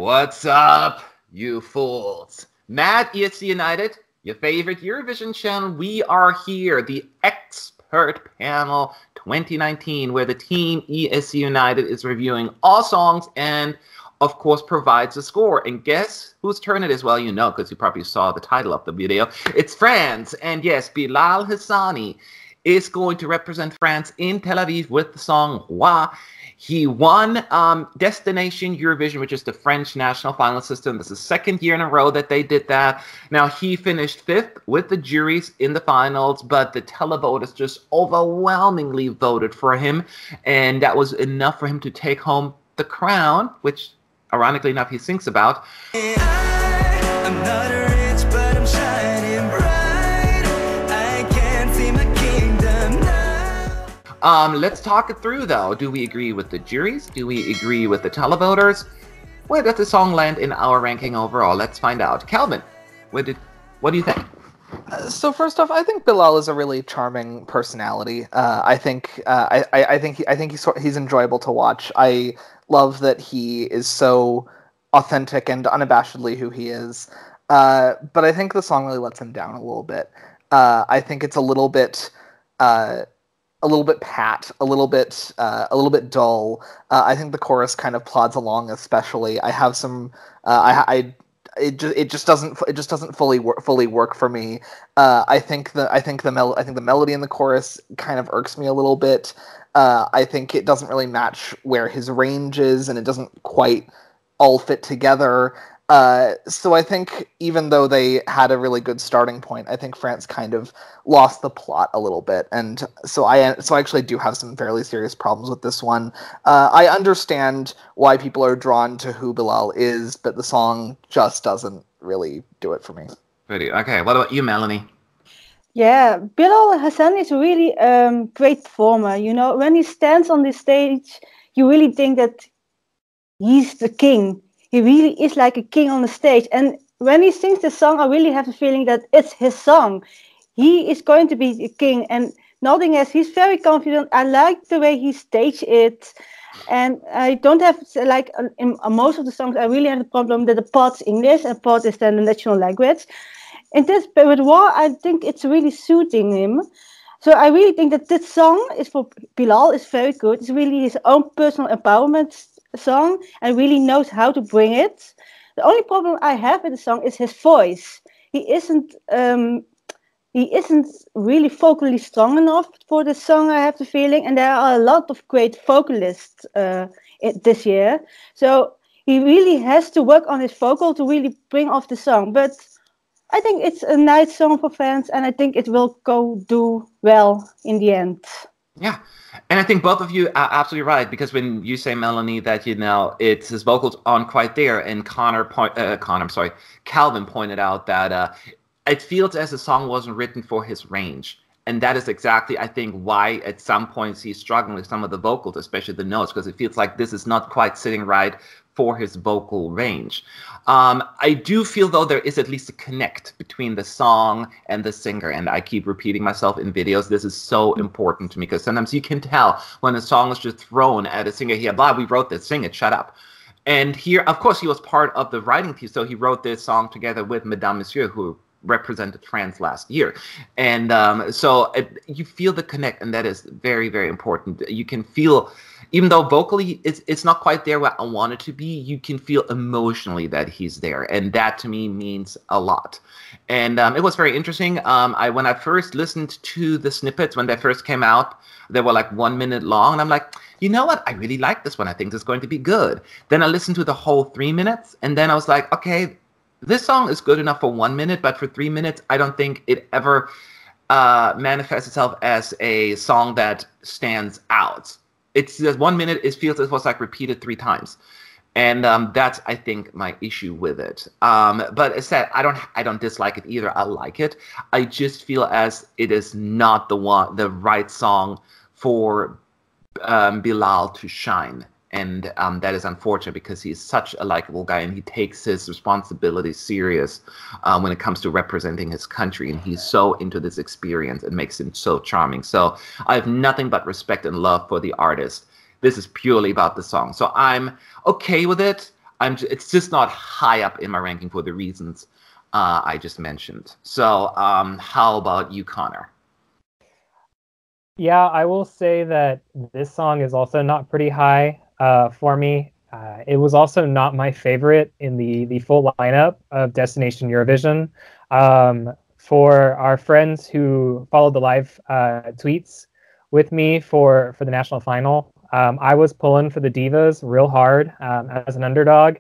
What's up, you fools? Mad ESC United, your favorite Eurovision channel. We are here, the expert panel 2019, where the Team ESC United is reviewing all songs and, of course, provides a score. And guess whose turn it is? Well, you know, because you probably saw the title of the video. It's France. And yes, Bilal Hassani is going to represent France in Tel Aviv with the song Roi. He won Destination Eurovision, which is the French national final system. This is the second year in a row that they did that. Now, he finished 5th with the juries in the finals, but the televoters just overwhelmingly voted for him, and that was enough for him to take home the crown, which, ironically enough, he sings about. I'm not rich, but I'm shining bright. I can't see my kingdom now. Let's talk it through, though. Do we agree with the juries? Do we agree with the televoters? Where does the song land in our ranking overall? Let's find out. Calvin, what do you think? So first off, I think Bilal is a really charming personality. I think he's enjoyable to watch. I love that he is so authentic and unabashedly who he is. But I think the song really lets him down a little bit. I think it's a little bit pat, a little bit dull. I think the chorus kind of plods along, especially. I have some. It just doesn't fully work for me. I think the melody in the chorus kind of irks me a little bit. I think it doesn't really match where his range is, and it doesn't quite all fit together. So I think even though they had a really good starting point, I think France kind of lost the plot a little bit, and so I actually do have some fairly serious problems with this one. I understand why people are drawn to who Bilal is, but the song just doesn't really do it for me. Okay, what about you, Melanie? Yeah, Bilal Hassani is a really great performer. You know, when he stands on this stage, you really think that he's the king. He really is like a king on the stage. And when he sings this song, I really have the feeling that it's his song. He is going to be the king. And nothing else. He's very confident. I like the way he staged it. And I don't have, like, in most of the songs, I really have the problem that the part's English and part is then the national language. And this, but with War, I think it's really suiting him. So I really think that this song is for Bilal is very good. It's really his own personal empowerment song and really knows how to bring it. The only problem I have with the song is his voice. He isn't really vocally strong enough for this song, I have the feeling, and there are a lot of great vocalists this year. So he really has to work on his vocal to really bring off the song. But I think it's a nice song for fans, and I think it will do well in the end. Yeah, and I think both of you are absolutely right, because when you say, Melanie, that, you know, it's his vocals aren't quite there, and Calvin pointed out that it feels as the song wasn't written for his range. And that is exactly, I think, why at some points he's struggling with some of the vocals, especially the notes, because it feels like this is not quite sitting right for his vocal range. I do feel, though, there is at least a connect between the song and the singer, and I keep repeating myself in videos. This is so important to me, because sometimes you can tell when a song is just thrown at a singer here, blah, we wrote this, sing it, shut up. And here, of course, he was part of the writing team, so he wrote this song together with Madame Monsieur, who represented France last year. And you feel the connect, and that is very, very important. You can feel, even though vocally it's not quite there where I want it to be, you can feel emotionally that he's there, and that to me means a lot. And it was very interesting. When I first listened to the snippets, when they first came out, they were like 1 minute long, and I'm like, you know what, I really like this one. I think this is going to be good. Then I listened to the whole 3 minutes, and then I was like, okay, this song is good enough for 1 minute, but for 3 minutes, I don't think it ever manifests itself as a song that stands out. It's just 1 minute, it feels it was like repeated 3 times. And that's, I think, my issue with it. But as said, I don't dislike it either. I like it. I just feel as it is not the right song for Bilal to shine. And that is unfortunate, because he's such a likable guy, and he takes his responsibilities serious when it comes to representing his country. And he's so into this experience, and makes him so charming. So I have nothing but respect and love for the artist. This is purely about the song. So I'm okay with it. it's just not high up in my ranking for the reasons I just mentioned. So how about you, Connor? Yeah, I will say that this song is also not pretty high for me. It was also not my favorite in the full lineup of Destination Eurovision. For our friends who followed the live tweets with me for the national final, I was pulling for the divas real hard as an underdog.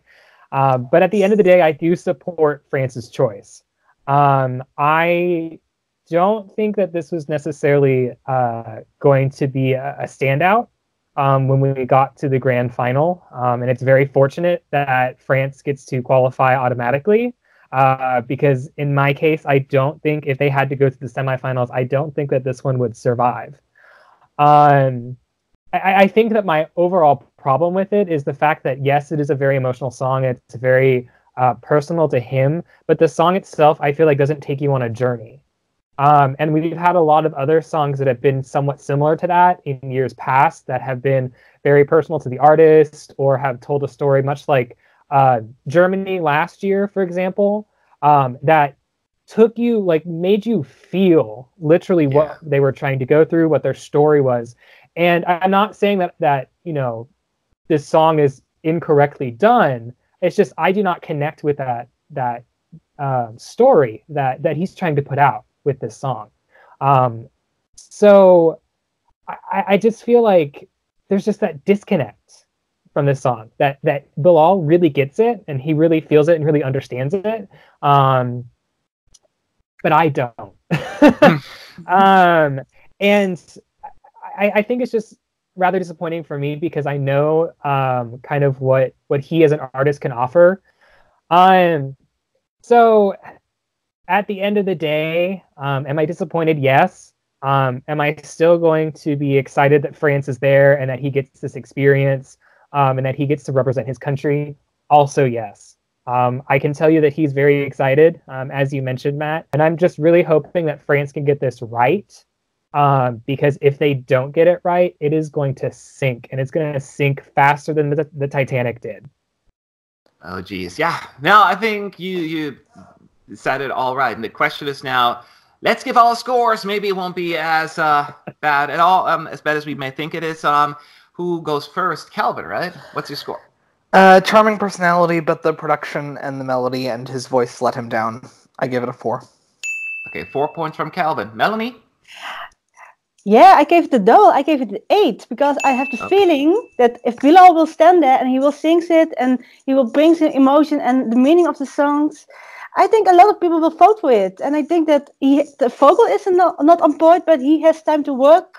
But at the end of the day, I do support France's choice. I don't think that this was necessarily going to be a standout when we got to the grand final. And it's very fortunate that France gets to qualify automatically because in my case, I don't think if they had to go to the semifinals, I don't think that this one would survive. I think that my overall problem with it is the fact that, yes, it is a very emotional song. It's very personal to him, but the song itself, I feel like, doesn't take you on a journey. And we've had a lot of other songs that have been somewhat similar to that in years past that have been very personal to the artist or have told a story, much like Germany last year, for example, that took you, like, made you feel literally what they were trying to go through, what their story was. And I'm not saying that you know, this song is incorrectly done. It's just I do not connect with that story that he's trying to put out with this song. So I just feel like there's just that disconnect from this song that Bilal really gets it and he really feels it and really understands it. But I don't. And I think it's just rather disappointing for me because I know kind of what he as an artist can offer. So at the end of the day, am I disappointed? Yes. Am I still going to be excited that France is there and that he gets this experience and that he gets to represent his country? Also, yes. I can tell you that he's very excited, as you mentioned, Matt. And I'm just really hoping that France can get this right. Because if they don't get it right, it is going to sink, and it's going to sink faster than the Titanic did. Oh, geez. Yeah. No, I think you said it all right. And the question is now, let's give all scores. Maybe it won't be as bad at all, as bad as we may think it is. Who goes first? Calvin, right? What's your score? Charming personality, but the production and the melody and his voice let him down. I give it a 4. Okay, 4 points from Calvin. Melanie? Yeah, I gave it the double. I gave it the 8 because I have the feeling that if Bilal will stand there and he will sing it and he will bring the emotion and the meaning of the songs, I think a lot of people will vote for it. And I think that the vocal is not on point, but he has time to work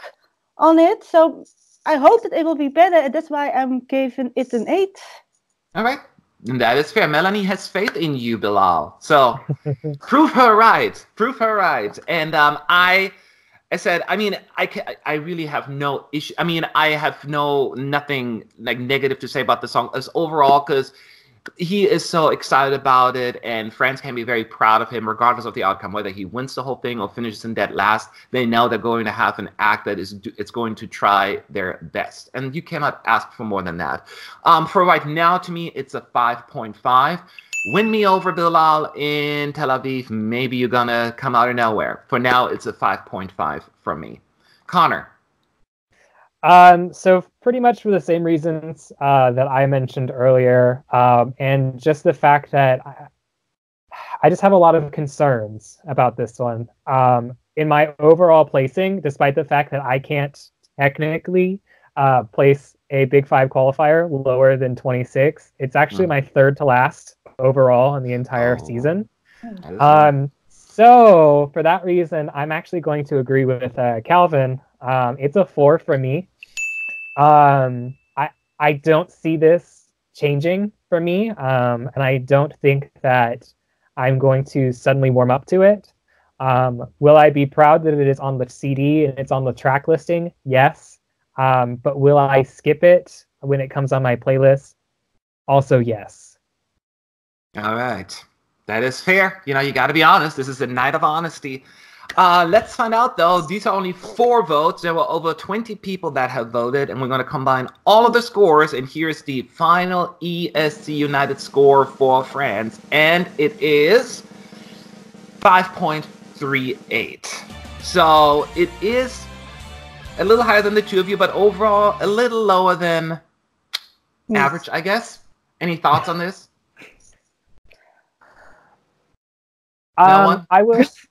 on it. So I hope that it will be better. And that's why I'm giving it an 8. All right. And that is fair. Melanie has faith in you, Bilal. So prove her right. Prove her right. And I said, I mean, I really have no issue. I mean, I have nothing like negative to say about the song as overall, because he is so excited about it, and France can be very proud of him, regardless of the outcome, whether he wins the whole thing or finishes in dead last. They know they're going to have an act that it's going to try their best, and you cannot ask for more than that. For right now, to me, it's a 5.5. Win me over, Bilal, in Tel Aviv. Maybe you're going to come out of nowhere. For now, it's a 5.5 from me. Connor? So pretty much for the same reasons that I mentioned earlier, and just the fact that I just have a lot of concerns about this one. In my overall placing, despite the fact that I can't technically place a Big Five qualifier lower than 26, it's actually my third to last overall in the entire season. So for that reason, I'm actually going to agree with Calvin. It's a 4 for me. I don't see this changing for me, and I don't think that I'm going to suddenly warm up to it. Will I be proud that it is on the CD and it's on the track listing? Yes. But will I skip it when it comes on my playlist? Also, yes. All right. That is fair. You know, you got to be honest. This is a night of honesty. Let's find out, though. These are only 4 votes. There were over 20 people that have voted, and we're going to combine all of the scores, and here's the final ESC United score for France, and it is 5.38. So it is a little higher than the two of you, but overall a little lower than average, I guess. Any thoughts on this? No one?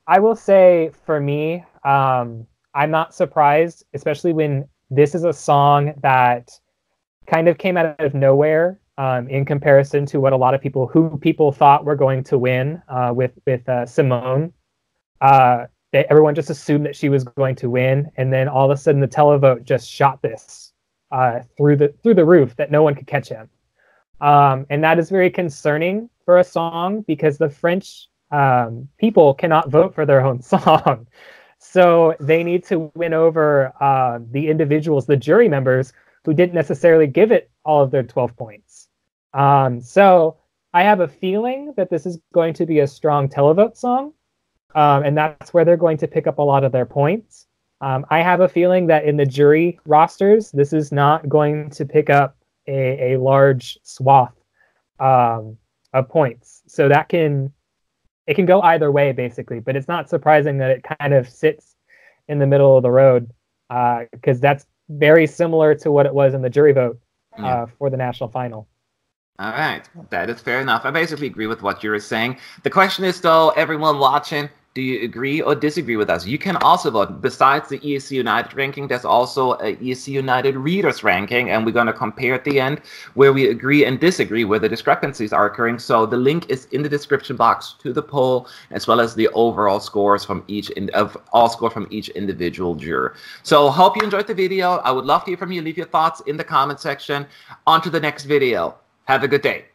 I will say for me, I'm not surprised, especially when this is a song that kind of came out of nowhere in comparison to what a lot of people thought were going to win with Simone. Everyone just assumed that she was going to win, and then all of a sudden the televote just shot this through the roof that no one could catch him. And that is very concerning for a song because the French people cannot vote for their own song. So they need to win over the individuals, the jury members, who didn't necessarily give it all of their 12 points. So I have a feeling that this is going to be a strong televote song, and that's where they're going to pick up a lot of their points. I have a feeling that in the jury rosters, this is not going to pick up a large swath of points. So it can go either way, basically, but it's not surprising that it kind of sits in the middle of the road because that's very similar to what it was in the jury vote for the national final. All right, that is fair enough. I basically agree with what you were saying. The question is, though, everyone watching, do you agree or disagree with us? You can also vote. Besides the ESC United ranking, there's also a ESC United readers ranking, and we're going to compare at the end where we agree and disagree, where the discrepancies are occurring. So the link is in the description box to the poll, as well as the overall scores from each from each individual juror. So hope you enjoyed the video. I would love to hear from you. Leave your thoughts in the comment section. On to the next video. Have a good day.